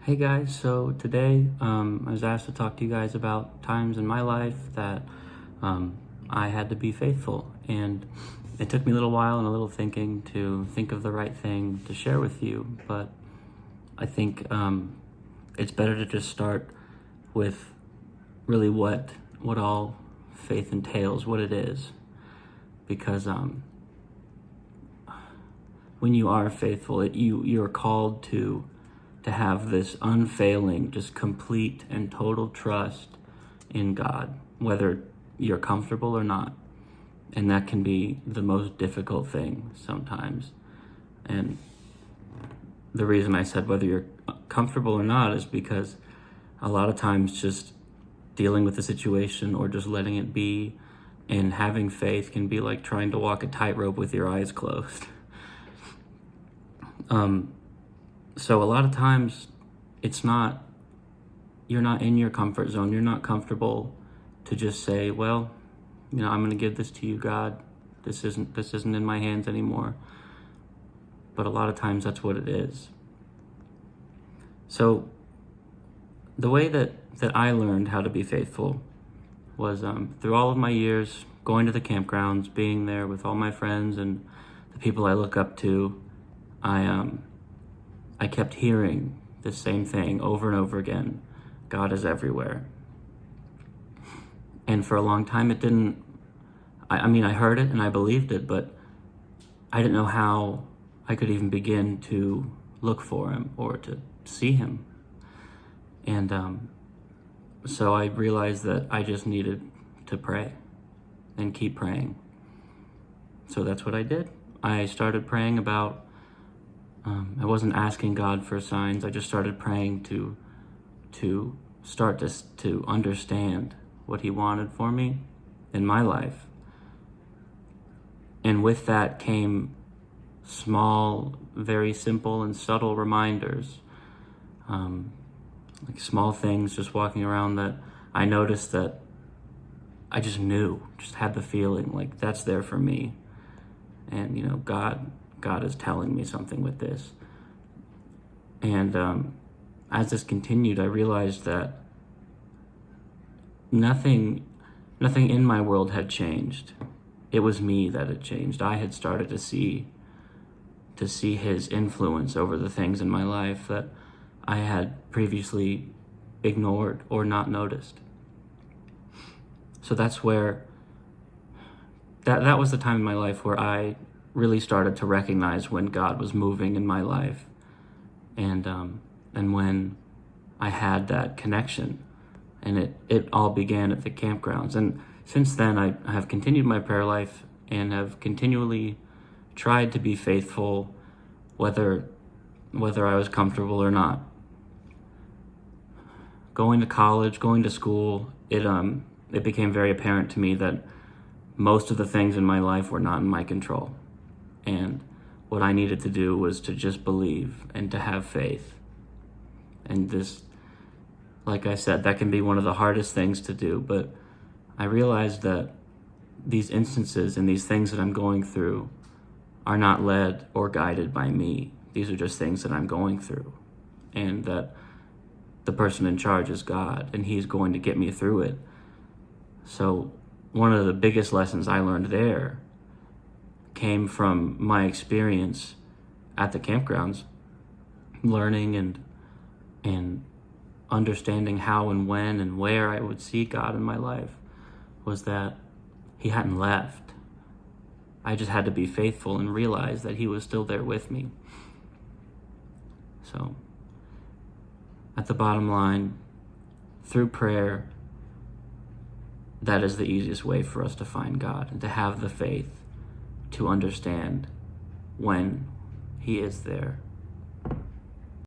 Hey guys, so today I was asked to talk to you guys about times in my life that I had to be faithful, and it took me a little while and a little thinking to think of the right thing to share with you, but I think it's better to just start with really what all faith entails, what it is, because when you are faithful, you're called to have this unfailing, just complete and total trust in God, whether you're comfortable or not. And that can be the most difficult thing sometimes. And the reason I said whether you're comfortable or not is because a lot of times just dealing with the situation or just letting it be and having faith can be like trying to walk a tightrope with your eyes closed. So a lot of times you're not in your comfort zone. You're not comfortable to just say, well, I'm going to give this to you, God. This isn't in my hands anymore. But a lot of times that's what it is. So the way that I learned how to be faithful was through all of my years going to the campgrounds, being there with all my friends and the people I look up to. I kept hearing the same thing over and over again. God is everywhere. And for a long time I heard it and I believed it, but I didn't know how I could even begin to look for him or to see him. And so I realized that I just needed to pray and keep praying. So that's what I did. I started praying about I wasn't asking God for signs. I just started praying to start to understand what he wanted for me in my life. And with that came small, very simple and subtle reminders, like small things just walking around that I noticed that I just had the feeling like that's there for me. And, God is telling me something with this. And as this continued, I realized that nothing in my world had changed. It was me that had changed. I had started to see his influence over the things in my life that I had previously ignored or not noticed. So that's where that was the time in my life where I really started to recognize when God was moving in my life, and when I had that connection, and it all began at the campgrounds. And since then, I have continued my prayer life and have continually tried to be faithful, whether I was comfortable or not. Going to college, going to school, it became very apparent to me that most of the things in my life were not in my control. And what I needed to do was to just believe and to have faith. And this, like I said, that can be one of the hardest things to do. But I realized that these instances and these things that I'm going through are not led or guided by me. These are just things that I'm going through. And that the person in charge is God, and he's going to get me through it. So one of the biggest lessons I learned there came from my experience at the campgrounds, learning and understanding how and when and where I would see God in my life, was that he hadn't left. I just had to be faithful and realize that he was still there with me. So at the bottom line, through prayer, that is the easiest way for us to find God and to have the faith to understand when he is there.